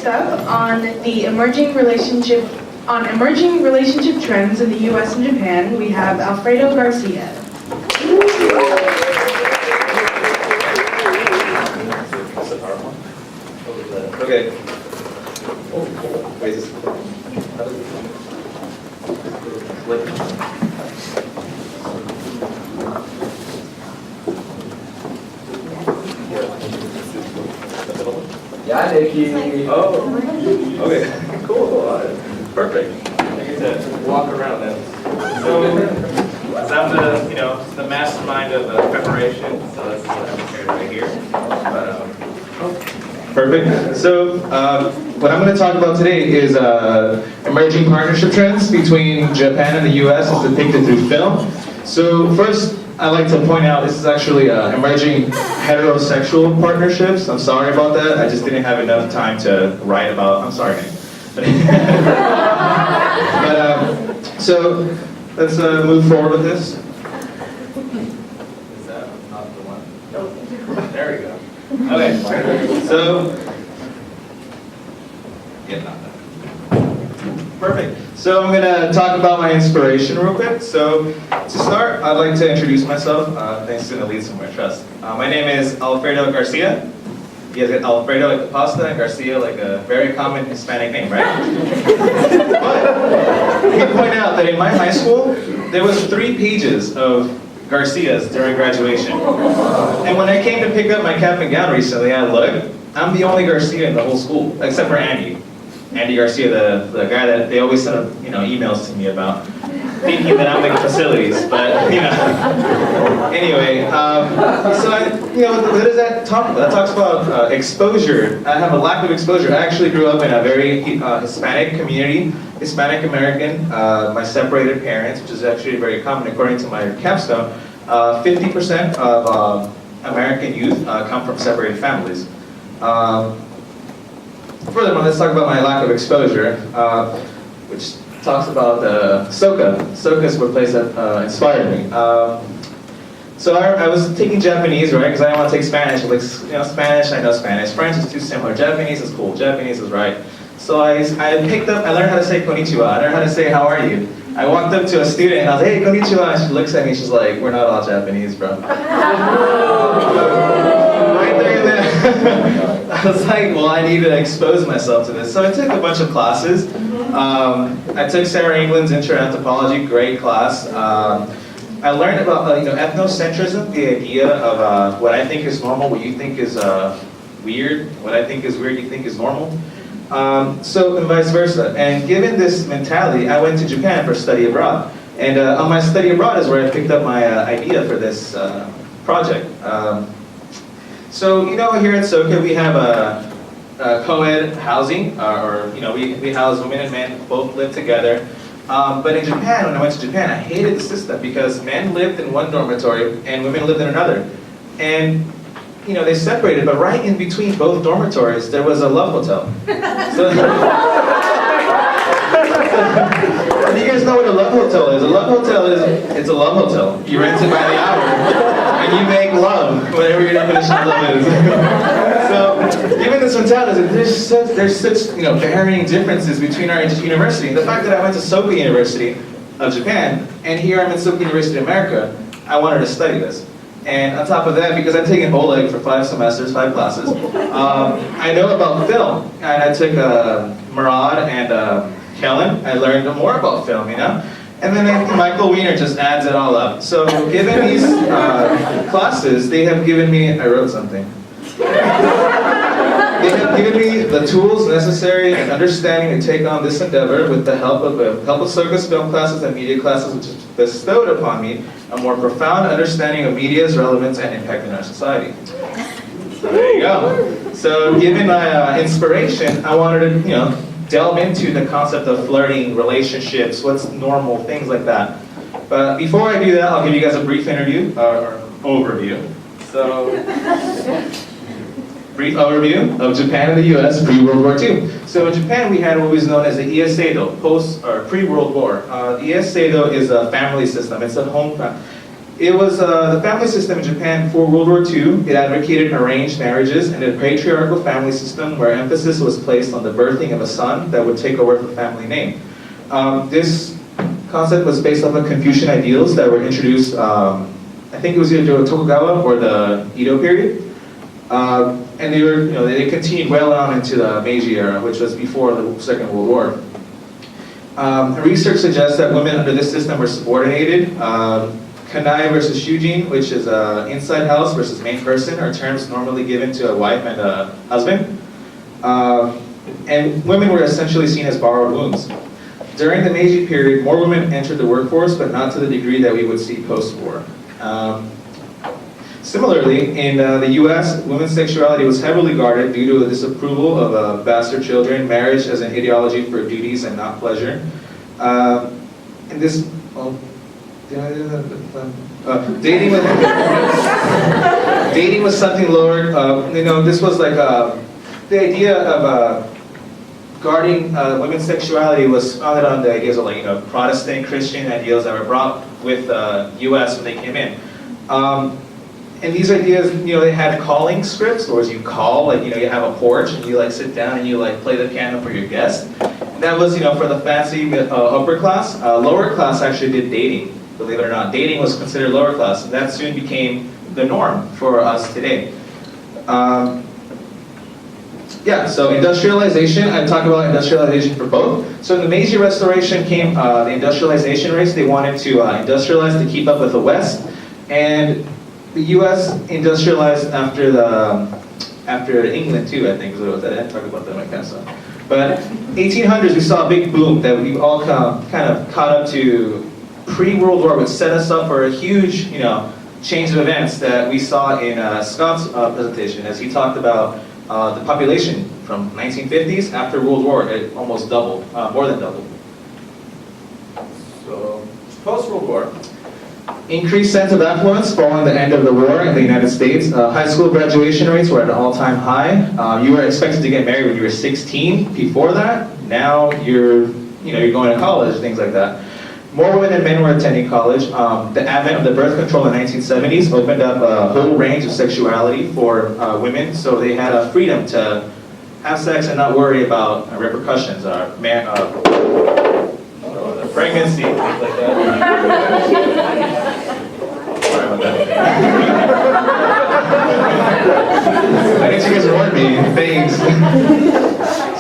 up on emerging relationship trends in the U.S. and Japan. We have Alfredo Garcia. Okay. Wait, is this Yeah, Nikki. Oh, okay, cool, perfect. I get to walk around then. So I'm the mastermind of preparation, so this is what I'm prepared right here. Perfect. So what I'm going to talk about today is emerging partnership trends between Japan and the U.S. as depicted through film. So first, I'd like to point out this is actually emerging heterosexual partnerships. I'm sorry about that. I just didn't have enough time to write about. I'm sorry, Nick. So let's move forward with this. Is that not the one? Nope. There we go. Okay. So yeah, not that. Perfect. So I'm going to talk about my inspiration real quick. So to start, I'd like to introduce myself, thanks to Elise from I Trust. My name is Alfredo Garcia. You guys get Alfredo like the pasta and Garcia like a very common Hispanic name, right? But I can point out that in my high school, there was 3 pages of Garcias during graduation. And when I came to pick up my cap and gown recently, I looked, I'm the only Garcia in the whole school, except for Andy. Andy Garcia, the guy that they always send emails to me about, thinking that I'm making facilities, but Anyway, so what does that talk about? That talks about exposure. I have a lack of exposure. I actually grew up in a very Hispanic community, Hispanic American. My separated parents, which is actually very common according to my capstone. 50% of American youth come from separated families. Furthermore, let's talk about my lack of exposure, which talks about Soka. Soka is the place that inspired me. So I was taking Japanese, right? Because I didn't want to take Spanish. Like, Spanish, I know Spanish. French is too similar. Japanese is cool. Japanese is right. So I learned how to say konnichiwa. I learned how to say how are you. I walked up to a student and I was like, hey, konnichiwa. And she looks at me. She's like, we're not all Japanese, bro. Right there and then, I was like, well, I need to expose myself to this. So I took a bunch of classes. I took Sarah England's Intro Anthropology, great class. I learned about ethnocentrism, the idea of what I think is normal, what you think is weird, what I think is weird, you think is normal. So and vice versa. And given this mentality, I went to Japan for study abroad. And on my study abroad is where I picked up my idea for this project. So here at Soka we have a co-ed housing, we house women and men, both live together. But in Japan, when I went to Japan, I hated the system because men lived in one dormitory and women lived in another. And, they separated, but right in between both dormitories, there was a love hotel. So, do you guys know what a love hotel is? A love hotel it's a love hotel. You rent it by the hour, and you make love, whatever your definition of love is. So, given this mentality, there's such varying differences between our university. The fact that I went to Soka University of Japan, and here I'm in Soka University of America, I wanted to study this. And on top of that, because I've taken Oleg for 5 semesters, 5 classes, I know about film. And I took Murad and Kellen. I learned more about film, And then Michael Weiner just adds it all up. So given these classes, they have given me, I wrote something. They have given me the tools necessary and understanding to take on this endeavor with the help of Soka's film classes and media classes, which has bestowed upon me a more profound understanding of media's relevance and impact in our society. So there you go. So given my inspiration, I wanted to, delve into the concept of flirting, relationships, what's normal, things like that. But before I do that, I'll give you guys a brief interview, or overview. So, brief overview of Japan and the U.S. pre-World War II. So in Japan, we had what was known as the Ieseido, pre-World War. The Ieseido is a family system. It's a home. It was the family system in Japan before World War II. It advocated arranged marriages and a patriarchal family system where emphasis was placed on the birthing of a son that would take over the family name. This concept was based off of Confucian ideals that were introduced, I think it was either Tokugawa or the Edo period. And they were, they continued well on into the Meiji era, which was before the Second World War. Research suggests that women under this system were subordinated. Kanai versus Shujin, which is inside house versus main person, are terms normally given to a wife and a husband. And women were essentially seen as borrowed wombs. During the Meiji period, more women entered the workforce, but not to the degree that we would see post-war. Similarly, in the US, women's sexuality was heavily guarded due to a disapproval of bastard children, marriage as an ideology for duties and not pleasure. And this, dating was something lower. This was like the idea of guarding women's sexuality was founded on the ideas of Protestant Christian ideals that were brought with U.S. when they came in. And these ideas, they had calling scripts, or as you call, you have a porch and you sit down and you play the piano for your guest. And that was, for the fancy upper class. Lower class actually did dating. Believe it or not, dating was considered lower class, and that soon became the norm for us today. So industrialization, I talk about industrialization for both. So in the Meiji Restoration came the industrialization race. They wanted to industrialize to keep up with the West. And the U.S. industrialized after England too, I think is what it was. I didn't talk about that in my kind of stuff. But 1800s, we saw a big boom that we all kind of caught up to pre-World War, which set us up for a huge, change of events that we saw in Scott's presentation, as he talked about the population from 1950s after World War. It almost doubled, more than doubled. So, post-World War. Increased sense of affluence following the end of the war in the United States. High school graduation rates were at an all-time high. You were expected to get married when you were 16. Before that, now you're going to college, things like that. More women than men were attending college. The advent of the birth control in the 1970s opened up a whole range of sexuality for women, so they had a freedom to have sex and not worry about repercussions, pregnancy, things like that. Sorry about that. I guess you guys warned me. Thanks.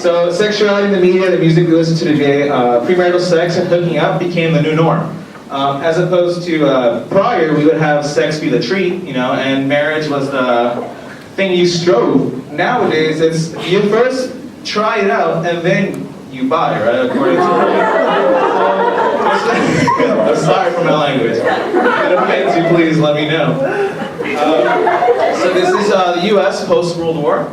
So sexuality in the media, the music we listen to today, premarital sex and hooking up became the new norm. As opposed to prior, we would have sex be the treat, and marriage was the thing you strove. Nowadays, it's you first try it out and then you buy, right? According to I'm sorry for my language. If it offends you, please let me know. So this is the U.S. post-World War.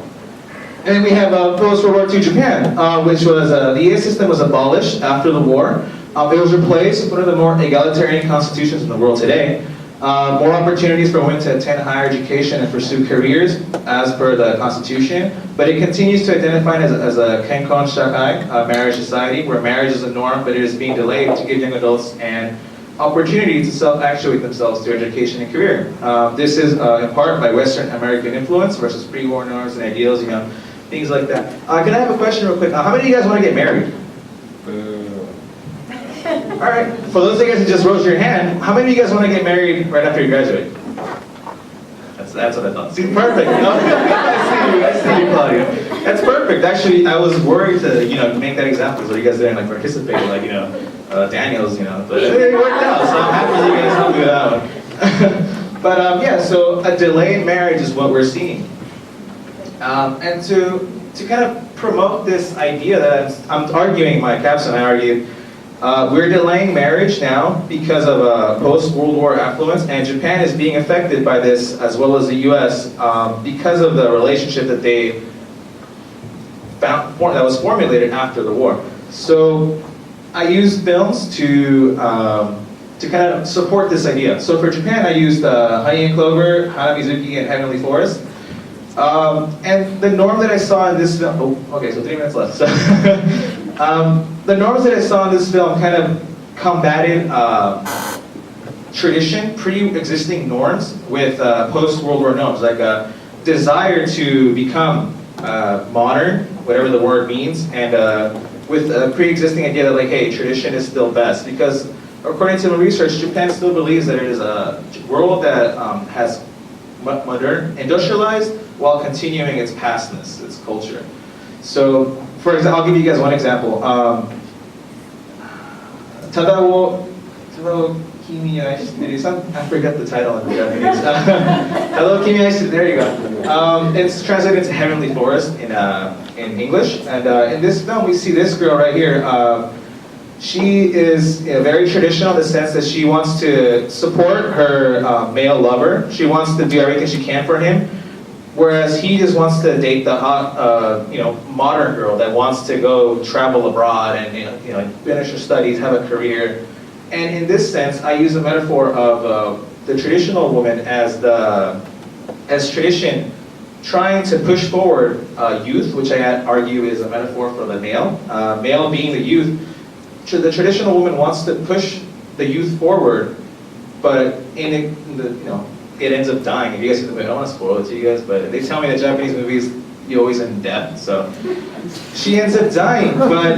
And then we have post-World War II Japan, which was, the EA system was abolished after the war. It was replaced with one of the more egalitarian constitutions in the world today. More opportunities for women to attend higher education and pursue careers as per the constitution. But it continues to identify as a Kenkon Shakai, marriage society, where marriage is a norm, but it is being delayed to give young adults an opportunity to self-actuate themselves through education and career. This is in part by Western American influence versus pre-war norms and ideals, things like that. Can I have a question real quick? How many of you guys want to get married? All right. For those of you guys who just raised your hand, how many of you guys want to get married right after you graduate? That's what I thought. See, perfect. I see you, Claudia. That's perfect. Actually, I was worried to, make that example so you guys didn't participate, Daniels, but it worked out. So I'm happy you guys helped me with that one. But so a delay in marriage is what we're seeing. And to kind of promote this idea that I'm arguing, my capstone, I argued, we're delaying marriage now because of post-World War affluence, and Japan is being affected by this as well as the U.S. Because of the relationship that they found that was formulated after the war. So I used films to kind of support this idea. So for Japan, I used Honey and Clover, Hana Mizuki, and Heavenly Forest. And the norm that I saw in this film, so 3 minutes left. So the norms that I saw in this film kind of combated tradition, pre-existing norms with post-World War norms, like a desire to become modern, whatever the word means, and with a pre-existing idea that like, hey, tradition is still best. Because according to the research, Japan still believes that it is a world that has modern, industrialized, while continuing its pastness, its culture. So, for example, I'll give you guys one example. Tadao Kimi Aishiteru, I forget the title in Japanese. Hello Kimi Aishiteru, there you go. It's translated to Heavenly Forest in English. And in this film, we see this girl right here. She is very traditional in the sense that she wants to support her male lover. She wants to do everything she can for him. Whereas he just wants to date the hot, modern girl that wants to go travel abroad and finish her studies, have a career. And in this sense, I use a metaphor of the traditional woman as tradition trying to push forward youth, which I argue is a metaphor for the male. Male being the youth. The traditional woman wants to push the youth forward, but it ends up dying. If you guys see the movie, I don't want to spoil it to you guys, but they tell me that Japanese movies, you always end in death, so she ends up dying, but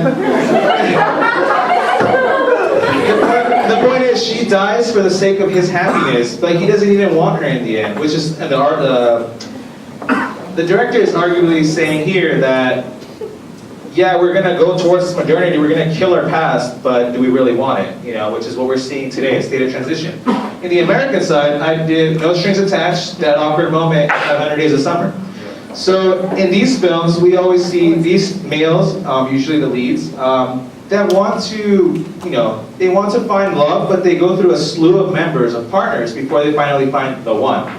the point is she dies for the sake of his happiness, but he doesn't even want her in the end, which is the director is arguably saying here that yeah, we're gonna go towards this modernity, we're gonna kill our past, but do we really want it? Which is what we're seeing today, a state of transition. In the American side, I did No Strings Attached, that awkward moment, 500 Days of Summer. So in these films, we always see these males, usually the leads, that want to, they want to find love, but they go through a slew of members, of partners, before they finally find the one.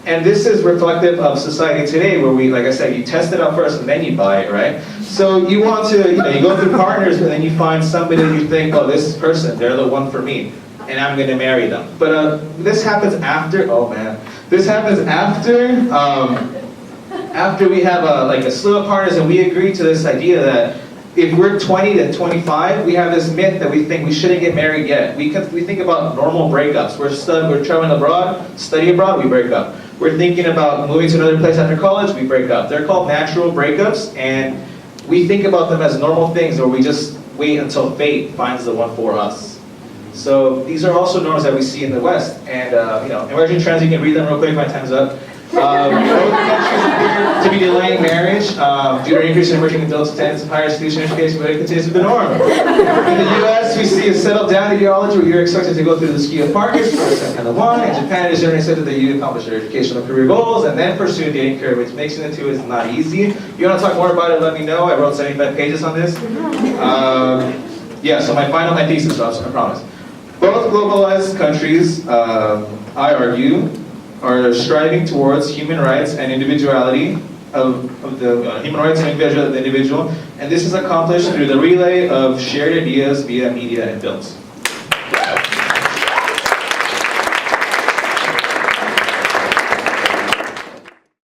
And this is reflective of society today where we, like I said, you test it out first and then you buy it, right? So you want to, you go through partners and then you find somebody and you think, oh, this person, they're the one for me. And I'm going to marry them. But this happens after, this happens after we have a slew of partners and we agree to this idea that if we're 20 to 25, we have this myth that we think we shouldn't get married yet. We think about normal breakups. We're traveling abroad, study abroad, we break up. We're thinking about moving to another place after college, we break up. They're called natural breakups, and we think about them as normal things where we just wait until fate finds the one for us. So these are also norms that we see in the West. And emerging trends, you can read them real quick, my time's up. Both countries appear to be delaying marriage due to an increase in emerging adults' attendance of higher institutional education, but it continues to be the norm. In the U.S., we see a settled down ideology where you're expected to go through the ski of Parkers before the second of one. In Japan, it is generally accepted that you accomplish your educational career goals and then pursue a dating career, which mixing the two is not easy. If you want to talk more about it, let me know. I wrote 75 pages on this. So my thesis, I promise. Both globalized countries, I argue, are striving towards human rights and individuality of the human rights and individuality of the individual, and this is accomplished through the relay of shared ideas via media and films.